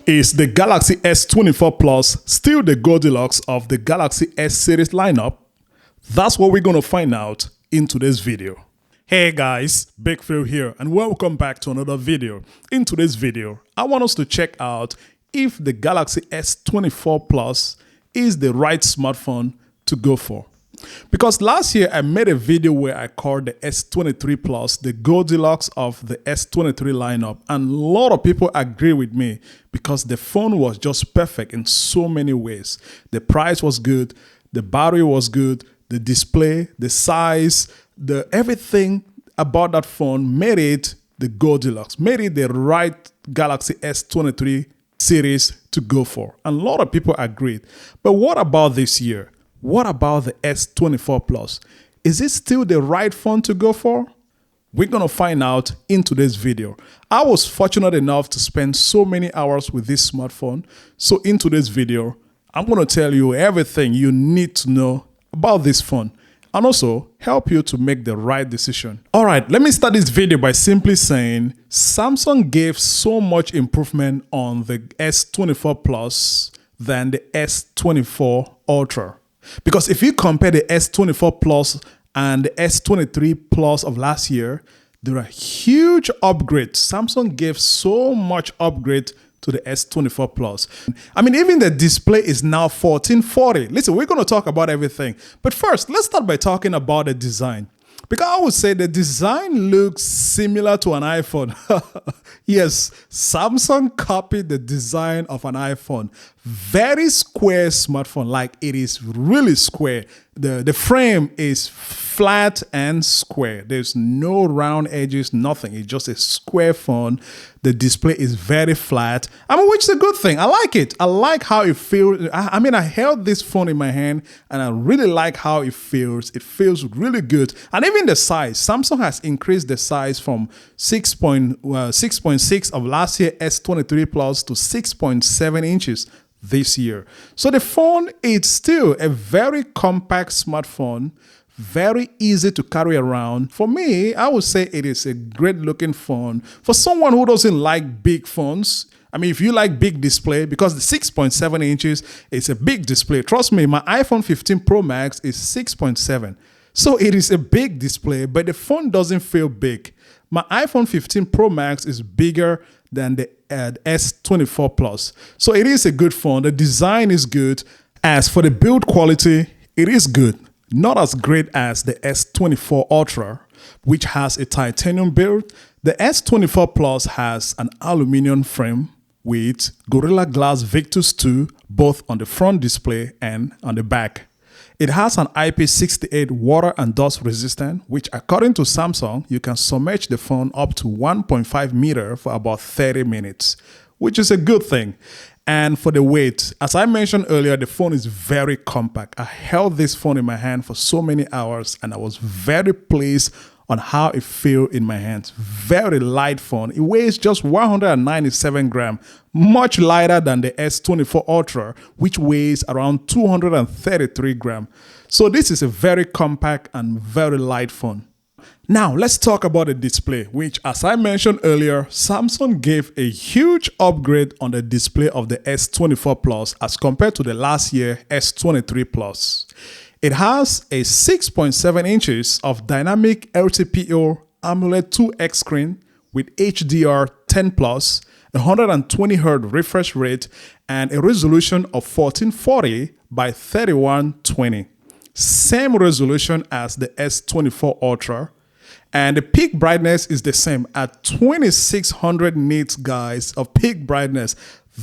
Is the Galaxy S24 Plus still the Goldilocks of the Galaxy S series lineup? That's what we're going to find out in today's video. Hey guys, Big Phil here and welcome back to another video. In today's video, I want us to check out if the Galaxy S24 Plus is the right smartphone to go for. Because last year I made a video where I called the S23 Plus the Goldilocks of the S23 lineup, and a lot of people agree with me because the phone was just perfect in so many ways. The price was good, the battery was good, the display, the size, everything about that phone made it the Goldilocks, made it the right Galaxy S23 series to go for. And a lot of people agreed. But what about this year? What about the S24 Plus? Is it still the right phone to go for? We're going to find out in today's video. I was fortunate enough to spend so many hours with this smartphone. So in today's video, I'm going to tell you everything you need to know about this phone and also help you to make the right decision. All right, let me start this video by simply saying Samsung gave so much improvement on the S24 Plus than the S24 Ultra. Because if you compare the S24 Plus and the S23 Plus of last year, there are huge upgrades. Samsung gave so much upgrade to the S24 Plus. I mean, even the display is now 1440. Listen, we're going to talk about everything. But first, let's start by talking about the design. Because I would say the design looks similar to an iPhone. Yes, Samsung copied the design of an iPhone. Very square smartphone, like it is really square. The frame is flat and square. There's no round edges, nothing. It's just a square phone. The display is very flat. I mean, which is a good thing. I like it. I like how it feels. I mean, I held this phone in my hand and I really like how it feels. It feels really good. And even the size, Samsung has increased the size from 6.6 of last year S23 Plus to 6.7 inches this year. So the phone is still a very compact smartphone, very easy to carry around. For me, I would say it is a great looking phone. For someone who doesn't like big phones, I mean, if you like big display, because the 6.7 inches is a big display. Trust me, my iPhone 15 Pro Max is 6.7. So it is a big display, but the phone doesn't feel big. My iPhone 15 Pro Max is bigger than the S24 Plus. So it is a good phone. The design is good. As for the build quality, it is good. Not as great as the S24 Ultra, which has a titanium build. The S24 Plus has an aluminum frame with Gorilla Glass Victus 2, both on the front display and on the back. It has an IP68 water and dust resistant, which according to Samsung, you can submerge the phone up to 1.5 meters for about 30 minutes, which is a good thing. And for the weight, as I mentioned earlier, the phone is very compact. I held this phone in my hand for so many hours and I was very pleased on how it feels in my hands. Very light phone. It weighs just 197 grams, much lighter than the S24 Ultra, which weighs around 233 grams. So this is a very compact and very light phone. Now, let's talk about the display, which, as I mentioned earlier, Samsung gave a huge upgrade on the display of the S24 Plus as compared to the last year S23 Plus. It has a 6.7 inches of dynamic LTPO AMOLED 2X screen with HDR10+, 120Hz refresh rate, and a resolution of 1440 by 3120. Same resolution as the S24 Ultra. And the peak brightness is the same at 2600 nits, guys, of peak brightness.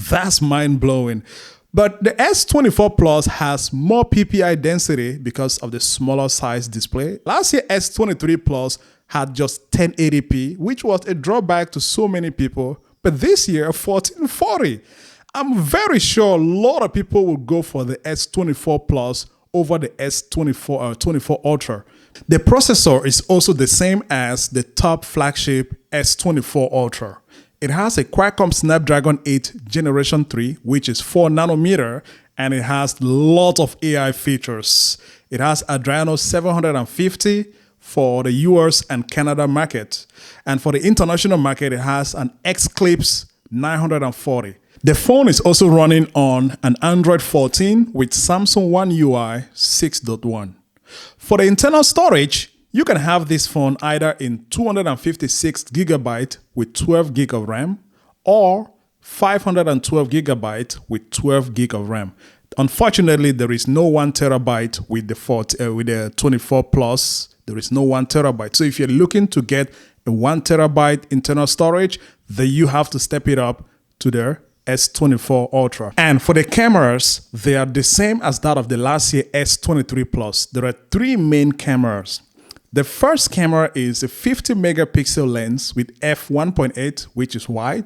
That's mind-blowing. But the S24 Plus has more PPI density because of the smaller size display. Last year, S23 Plus had just 1080p, which was a drawback to so many people. But this year, 1440. I'm very sure a lot of people will go for the S24 Plus over the S24 or 24 Ultra. The processor is also the same as the top flagship S24 Ultra. It has a Qualcomm Snapdragon 8 Generation 3, which is 4 nanometer, and it has lots of AI features. It has Adreno 750 for the US and Canada market. And for the international market, it has an Xclipse 940. The phone is also running on an Android 14 with Samsung One UI 6.1. For the internal storage, you can have this phone either in 256GB with 12GB of RAM or 512GB with 12GB of RAM. Unfortunately, there is no 1TB with the 24 Plus. There is no 1TB. So if you're looking to get a 1TB internal storage, then you have to step it up to the S24 Ultra. And for the cameras, they are the same as that of the last year S23 Plus. There are three main cameras. The first camera is a 50 megapixel lens with f1.8, which is wide.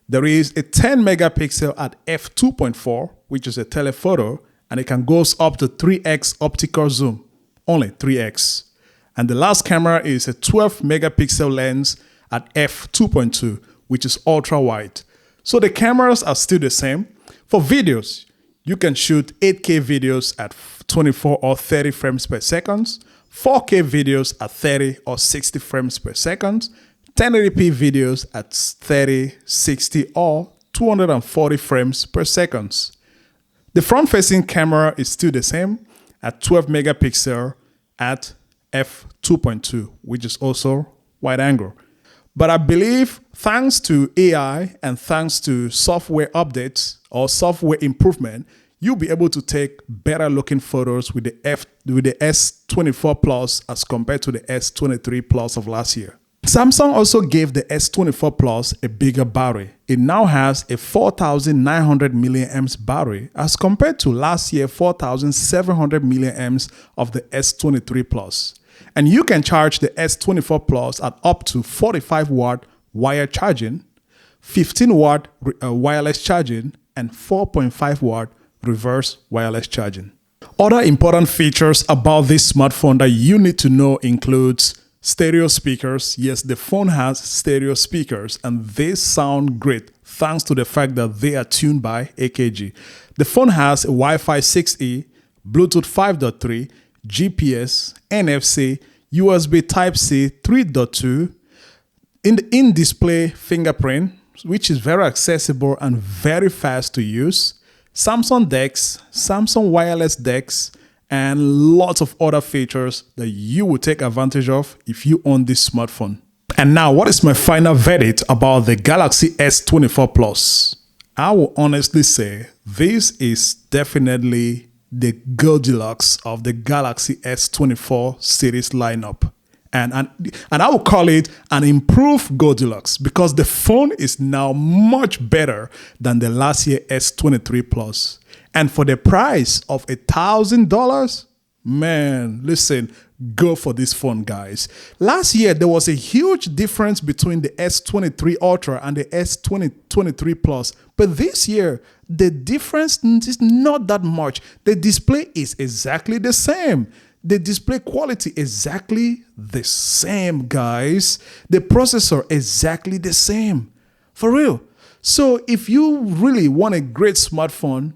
There is a 10 megapixel at f2.4, which is a telephoto, and it can go up to 3x optical zoom, only 3x. And the last camera is a 12 megapixel lens at f2.2, which is ultra wide. So the cameras are still the same. For videos, you can shoot 8K videos at 24 or 30 frames per second, 4K videos at 30 or 60 frames per second, 1080p videos at 30, 60 or 240 frames per second. The front-facing camera is still the same at 12 megapixel at f2.2, which is also wide angle. But I believe thanks to AI and thanks to software updates or software improvement, you'll be able to take better looking photos with the S24 Plus as compared to the S23 Plus of last year. Samsung also gave the S24 Plus a bigger battery. It now has a 4,900 milliamps battery as compared to last year 4,700 milliamps of the S23 Plus. And you can charge the S24 Plus at up to 45 watt wire charging, 15 watt wireless charging, and 4.5 watt reverse wireless charging. Other important features about this smartphone that you need to know includes stereo speakers. Yes, the phone has stereo speakers and they sound great thanks to the fact that they are tuned by AKG. The phone has a Wi-Fi 6E, Bluetooth 5.3, GPS, NFC, USB Type-C 3.2, in-display fingerprint, which is very accessible and very fast to use, Samsung DeX, Samsung wireless DeX, and lots of other features that you will take advantage of if you own this smartphone. And now, what is my final verdict about the Galaxy S24 Plus? I will honestly say this is definitely the Goldilocks of the Galaxy S24 series lineup. And I will call it an improved Goldilocks because the phone is now much better than the last year S23 Plus. And for the price of $1,000, man, listen, go for this phone, guys. Last year, there was a huge difference between the S23 Ultra and the S23 Plus. But this year, the difference is not that much. The display is exactly the same. The display quality exactly the same, guys. The processor exactly the same. For real. So if you really want a great smartphone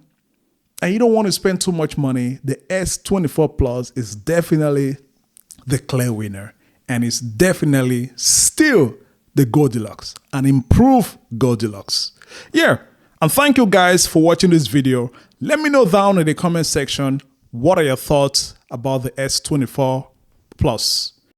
and you don't want to spend too much money, the S24 Plus is definitely the clear winner. And it's definitely still the Goldilocks, an improved Goldilocks. Yeah. And thank you guys for watching this video. Let me know down in the comment section what are your thoughts about the S24 Plus.